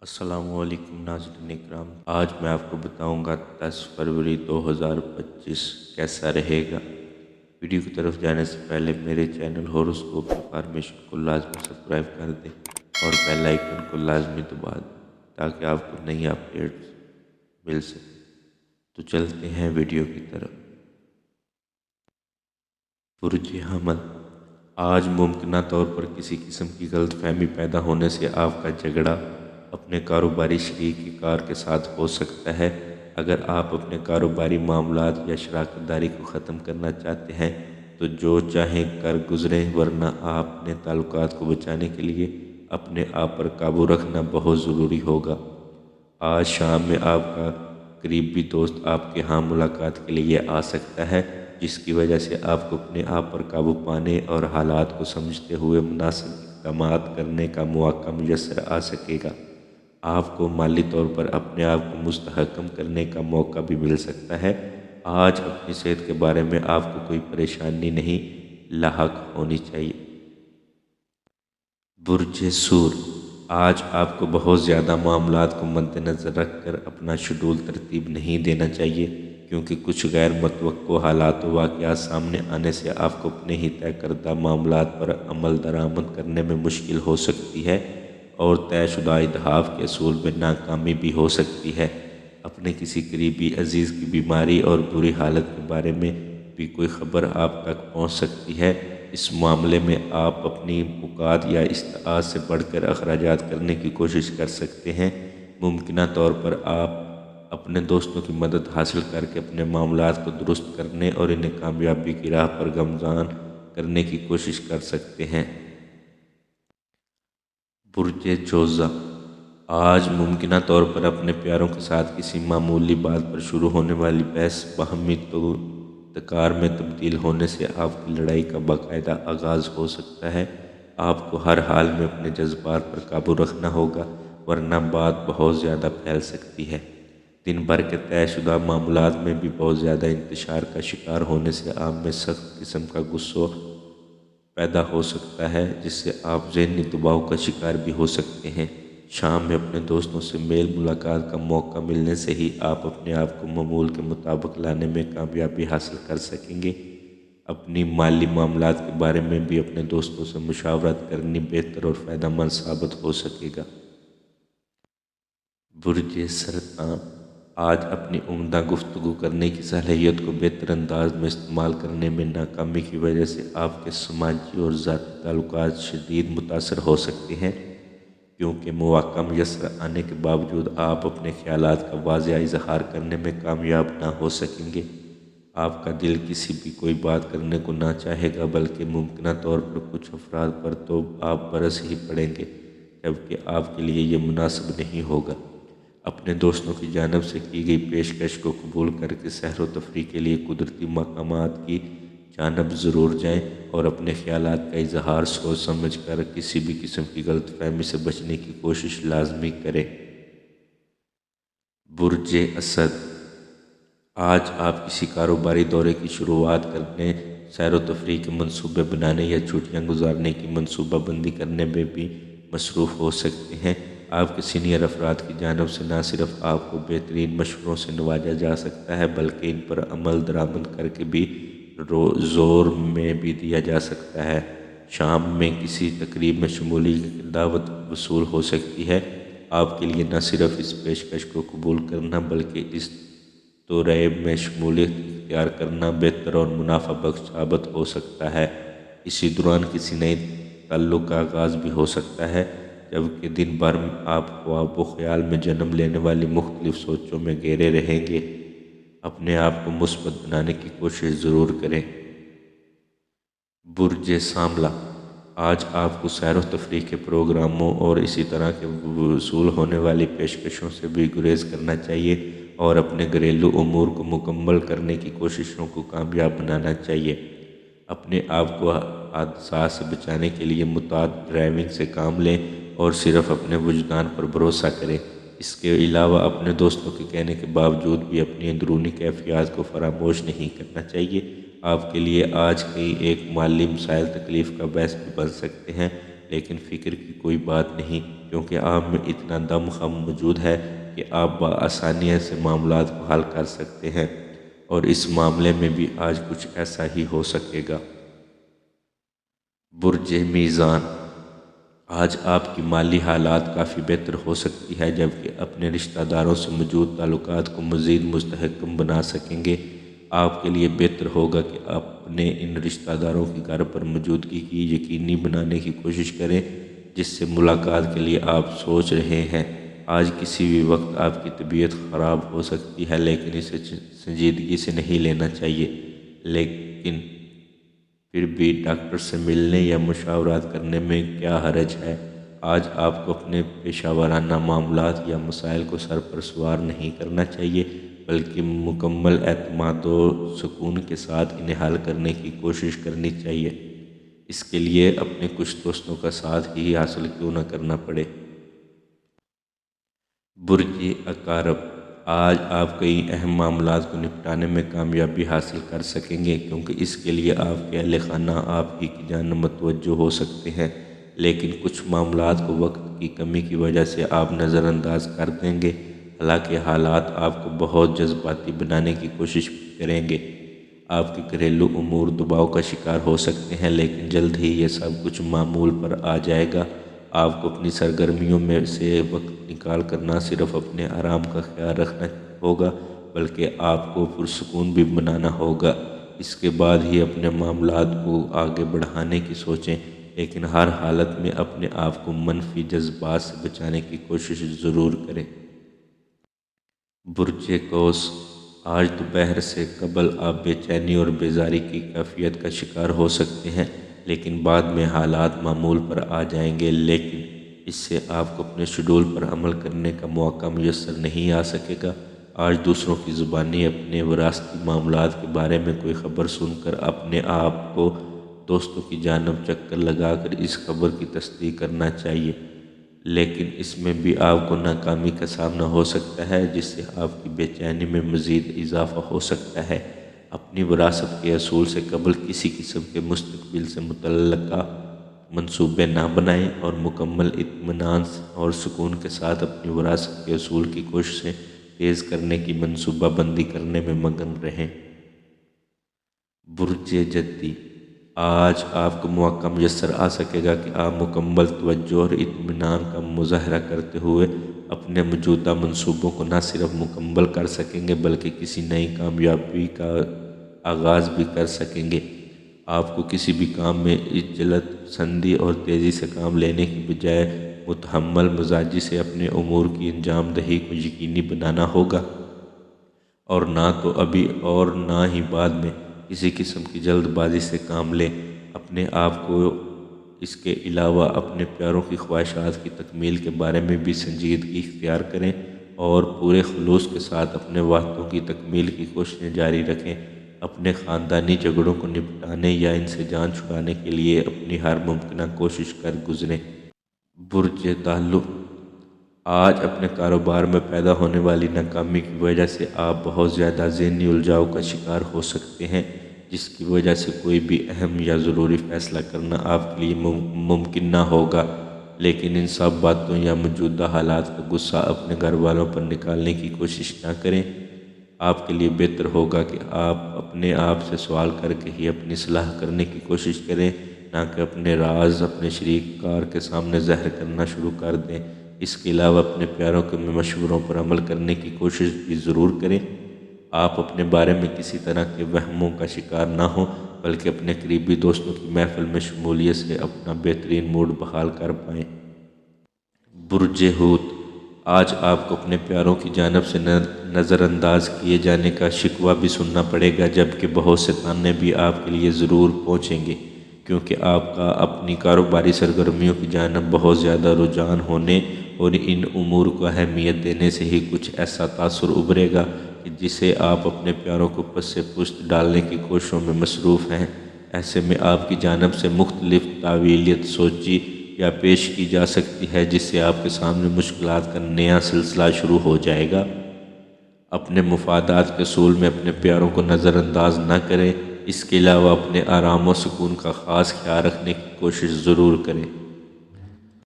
السلام علیکم ناظرین اکرام، آج میں آپ کو بتاؤں گا 10 فروری 2025 کیسا رہے گا۔ ویڈیو کی طرف جانے سے پہلے میرے چینل ہاروسکوپ انفارمیشن کو لازمی سبسکرائب کر دیں اور بیل آئیکن کو لازمی دبا دیں تاکہ آپ کو نئی اپڈیٹس مل سکیں۔ تو چلتے ہیں ویڈیو کی طرف۔ برج حمل، آج ممکنہ طور پر کسی قسم کی غلط فہمی پیدا ہونے سے آپ کا جھگڑا اپنے کاروباری شریک کار کے ساتھ ہو سکتا ہے۔ اگر آپ اپنے کاروباری معاملات یا شراکت داری کو ختم کرنا چاہتے ہیں تو جو چاہیں کر گزریں، ورنہ آپ اپنے تعلقات کو بچانے کے لیے اپنے آپ پر قابو رکھنا بہت ضروری ہوگا۔ آج شام میں آپ کا قریبی دوست آپ کے ہاں ملاقات کے لیے آ سکتا ہے، جس کی وجہ سے آپ کو اپنے آپ پر قابو پانے اور حالات کو سمجھتے ہوئے مناسب اقدامات کرنے کا موقع میسر آ سکے گا۔ آپ کو مالی طور پر اپنے آپ کو مستحکم کرنے کا موقع بھی مل سکتا ہے۔ آج اپنی صحت کے بارے میں آپ کو کوئی پریشانی نہیں لاحق ہونی چاہیے۔ برج سور، آج آپ کو بہت زیادہ معاملات کو مد نظر رکھ کر اپنا شیڈول ترتیب نہیں دینا چاہیے، کیونکہ کچھ غیر متوقع حالات و واقعات سامنے آنے سے آپ کو اپنے ہی طے کردہ معاملات پر عمل درآمد کرنے میں مشکل ہو سکتی ہے اور طے شدہ اہداف کے حصول میں ناکامی بھی ہو سکتی ہے۔ اپنے کسی قریبی عزیز کی بیماری اور بری حالت کے بارے میں بھی کوئی خبر آپ تک پہنچ سکتی ہے۔ اس معاملے میں آپ اپنی اوقات یا استطاعت سے بڑھ کر اخراجات کرنے کی کوشش کر سکتے ہیں۔ ممکنہ طور پر آپ اپنے دوستوں کی مدد حاصل کر کے اپنے معاملات کو درست کرنے اور انہیں کامیابی کی راہ پر گامزن کرنے کی کوشش کر سکتے ہیں۔ برج جوزہ، آج ممکنہ طور پر اپنے پیاروں کے ساتھ کسی معمولی بات پر شروع ہونے والی بحث باہمی تکرار میں تبدیل ہونے سے آپ کی لڑائی کا باقاعدہ آغاز ہو سکتا ہے۔ آپ کو ہر حال میں اپنے جذبات پر قابو رکھنا ہوگا، ورنہ بات بہت زیادہ پھیل سکتی ہے۔ دن بھر کے طے شدہ معاملات میں بھی بہت زیادہ انتشار کا شکار ہونے سے آپ میں سخت قسم کا غصہ پیدا ہو سکتا ہے، جس سے آپ ذہنی دباؤ کا شکار بھی ہو سکتے ہیں۔ شام میں اپنے دوستوں سے میل ملاقات کا موقع ملنے سے ہی آپ اپنے آپ کو معمول کے مطابق لانے میں کامیابی حاصل کر سکیں گے۔ اپنی مالی معاملات کے بارے میں بھی اپنے دوستوں سے مشاورت کرنی بہتر اور فائدہ مند ثابت ہو سکے گا۔ برج سرطان، آج اپنی عمدہ گفتگو کرنے کی صلاحیت کو بہتر انداز میں استعمال کرنے میں ناکامی کی وجہ سے آپ کے سماجی اور ذاتی تعلقات شدید متاثر ہو سکتے ہیں، کیونکہ مواقع میسر آنے کے باوجود آپ اپنے خیالات کا واضح اظہار کرنے میں کامیاب نہ ہو سکیں گے۔ آپ کا دل کسی بھی کوئی بات کرنے کو نہ چاہے گا، بلکہ ممکنہ طور پر کچھ افراد پر تو آپ برس ہی پڑیں گے، جبکہ آپ کے لیے یہ مناسب نہیں ہوگا۔ اپنے دوستوں کی جانب سے کی گئی پیشکش کو قبول کر کے سیر و تفریح کے لیے قدرتی مقامات کی جانب ضرور جائیں اور اپنے خیالات کا اظہار سوچ سمجھ کر کسی بھی قسم کی غلط فہمی سے بچنے کی کوشش لازمی کریں۔ برج اسد، آج آپ کسی کاروباری دورے کی شروعات کرنے، سیر و تفریح کے منصوبے بنانے یا چھٹیاں گزارنے کی منصوبہ بندی کرنے میں بھی مصروف ہو سکتے ہیں۔ آپ کے سینئر افراد کی جانب سے نہ صرف آپ کو بہترین مشوروں سے نوازا جا سکتا ہے، بلکہ ان پر عمل درآمد کر کے بھی زور میں بھی دیا جا سکتا ہے۔ شام میں کسی تقریب میں شمولیت کی دعوت وصول ہو سکتی ہے۔ آپ کے لیے نہ صرف اس پیشکش کو قبول کرنا بلکہ اس تقریب میں شمولیت اختیار کرنا بہتر اور منافع بخش ثابت ہو سکتا ہے۔ اسی دوران کسی نئے تعلق کا آغاز بھی ہو سکتا ہے، جبکہ دن بھر آپ خواب و خیال میں جنم لینے والی مختلف سوچوں میں گھرے رہیں گے۔ اپنے آپ کو مثبت بنانے کی کوشش ضرور کریں۔ برج سانبلا، آج آپ کو سیر و تفریح کے پروگراموں اور اسی طرح کے وصول ہونے والی پیشکشوں سے بھی گریز کرنا چاہیے اور اپنے گھریلو امور کو مکمل کرنے کی کوششوں کو کامیاب بنانا چاہیے۔ اپنے آپ کو حادثات سے بچانے کے لیے محتاط ڈرائیونگ سے کام لیں اور صرف اپنے وجدان پر بھروسہ کریں۔ اس کے علاوہ اپنے دوستوں کے کہنے کے باوجود بھی اپنی اندرونی کیفیات کو فراموش نہیں کرنا چاہیے۔ آپ کے لیے آج کئی ایک مالی مسائل تکلیف کا باعث بھی بن سکتے ہیں، لیکن فکر کی کوئی بات نہیں۔ کیونکہ آپ میں اتنا دم خم موجود ہے کہ آپ بآسانی سے معاملات کو حل کر سکتے ہیں، اور اس معاملے میں بھی آج کچھ ایسا ہی ہو سکے گا۔ برج میزان، آج آپ کی مالی حالات کافی بہتر ہو سکتی ہے، جبکہ اپنے رشتہ داروں سے موجود تعلقات کو مزید مستحکم بنا سکیں گے۔ آپ کے لیے بہتر ہوگا کہ آپ اپنے ان رشتہ داروں کی گھر پر موجودگی کی یقینی بنانے کی کوشش کریں جس سے ملاقات کے لیے آپ سوچ رہے ہیں۔ آج کسی بھی وقت آپ کی طبیعت خراب ہو سکتی ہے، لیکن اسے سنجیدگی سے نہیں لینا چاہیے، لیکن پھر بھی ڈاکٹر سے ملنے یا مشاورات کرنے میں کیا حرج ہے۔ آج آپ کو اپنے پیشہ ورانہ معاملات یا مسائل کو سر پر سوار نہیں کرنا چاہیے، بلکہ مکمل اعتماد و سکون کے ساتھ انہیں حل کرنے کی کوشش کرنی چاہیے، اس کے لیے اپنے کچھ دوستوں کا ساتھ ہی حاصل کیوں نہ کرنا پڑے۔ برج عقرب، آج آپ کئی اہم معاملات کو نپٹانے میں کامیابی حاصل کر سکیں گے، کیونکہ اس کے لیے آپ کے اہل خانہ آپ ہی کی جانب متوجہ ہو سکتے ہیں، لیکن کچھ معاملات کو وقت کی کمی کی وجہ سے آپ نظر انداز کر دیں گے۔ حالانکہ حالات آپ کو بہت جذباتی بنانے کی کوشش کریں گے۔ آپ کے گھریلو امور دباؤ کا شکار ہو سکتے ہیں، لیکن جلد ہی یہ سب کچھ معمول پر آ جائے گا۔ آپ کو اپنی سرگرمیوں میں سے وقت نکال کر نہ صرف اپنے آرام کا خیال رکھنا ہوگا، بلکہ آپ کو پرسکون بھی بنانا ہوگا۔ اس کے بعد ہی اپنے معاملات کو آگے بڑھانے کی سوچیں، لیکن ہر حالت میں اپنے آپ کو منفی جذبات سے بچانے کی کوشش ضرور کریں۔ برج قوس، آج دوپہر سے قبل آپ بے چینی اور بیزاری کی کیفیت کا شکار ہو سکتے ہیں، لیکن بعد میں حالات معمول پر آ جائیں گے، لیکن اس سے آپ کو اپنے شیڈول پر عمل کرنے کا موقع میسر نہیں آ سکے گا۔ آج دوسروں کی زبانی اپنے وراثتی معاملات کے بارے میں کوئی خبر سن کر اپنے آپ کو دوستوں کی جانب چکر لگا کر اس خبر کی تصدیق کرنا چاہیے، لیکن اس میں بھی آپ کو ناکامی کا سامنا ہو سکتا ہے، جس سے آپ کی بے چینی میں مزید اضافہ ہو سکتا ہے۔ اپنی وراثت کے حصول سے قبل کسی قسم کے مستقبل سے متعلقہ منصوبے نہ بنائیں، اور مکمل اطمینان اور سکون کے ساتھ اپنی وراثت کے حصول کی کوششیں تیز کرنے کی منصوبہ بندی کرنے میں مگن رہیں۔ برج جدی، آج آپ کو موقع میسر آ سکے گا کہ آپ مکمل توجہ اور اطمینان کا مظاہرہ کرتے ہوئے اپنے موجودہ منصوبوں کو نہ صرف مکمل کر سکیں گے، بلکہ کسی نئی کامیابی کا آغاز بھی کر سکیں گے۔ آپ کو کسی بھی کام میں جلد پسندی اور تیزی سے کام لینے کی بجائے متحمل مزاجی سے اپنے امور کی انجام دہی کو یقینی بنانا ہوگا، اور نہ تو ابھی اور نہ ہی بعد میں کسی قسم کی جلد بازی سے کام لیں۔ اپنے آپ کو اس کے علاوہ اپنے پیاروں کی خواہشات کی تکمیل کے بارے میں بھی سنجیدگی اختیار کریں، اور پورے خلوص کے ساتھ اپنے وعدوں کی تکمیل کی کوششیں جاری رکھیں۔ اپنے خاندانی جھگڑوں کو نپٹانے یا ان سے جان چھڑانے کے لیے اپنی ہر ممکنہ کوشش کر گزریں۔ برج تعلق، آج اپنے کاروبار میں پیدا ہونے والی ناکامی کی وجہ سے آپ بہت زیادہ ذہنی الجھاؤ کا شکار ہو سکتے ہیں، جس کی وجہ سے کوئی بھی اہم یا ضروری فیصلہ کرنا آپ کے لیے ممکن نہ ہوگا، لیکن ان سب باتوں یا موجودہ حالات کا غصہ اپنے گھر والوں پر نکالنے کی کوشش نہ کریں۔ آپ کے لیے بہتر ہوگا کہ آپ اپنے آپ سے سوال کر کے ہی اپنی صلاح کرنے کی کوشش کریں، نہ کہ اپنے راز اپنے شریک کار کے سامنے ظاہر کرنا شروع کر دیں۔ اس کے علاوہ اپنے پیاروں کے مشوروں پر عمل کرنے کی کوشش بھی ضرور کریں۔ آپ اپنے بارے میں کسی طرح کے وہموں کا شکار نہ ہوں، بلکہ اپنے قریبی دوستوں کی محفل میں شمولیت سے اپنا بہترین موڈ بحال کر پائیں۔ برج حوت، آج آپ کو اپنے پیاروں کی جانب سے نظر انداز کیے جانے کا شکوہ بھی سننا پڑے گا، جبکہ بہت سے تانے بھی آپ کے لیے ضرور پہنچیں گے، کیونکہ آپ کا اپنی کاروباری سرگرمیوں کی جانب بہت زیادہ رجحان ہونے اور ان امور کو اہمیت دینے سے ہی کچھ ایسا تاثر ابھرے گا کہ جسے آپ اپنے پیاروں کو پس پشت ڈالنے کی کوششوں میں مصروف ہیں۔ ایسے میں آپ کی جانب سے مختلف تعویلات سوچی یا پیش کی جا سکتی ہے، جس سے آپ کے سامنے مشکلات کا نیا سلسلہ شروع ہو جائے گا۔ اپنے مفادات کے حصول میں اپنے پیاروں کو نظر انداز نہ کریں، اس کے علاوہ اپنے آرام و سکون کا خاص خیال رکھنے کی کوشش ضرور کریں۔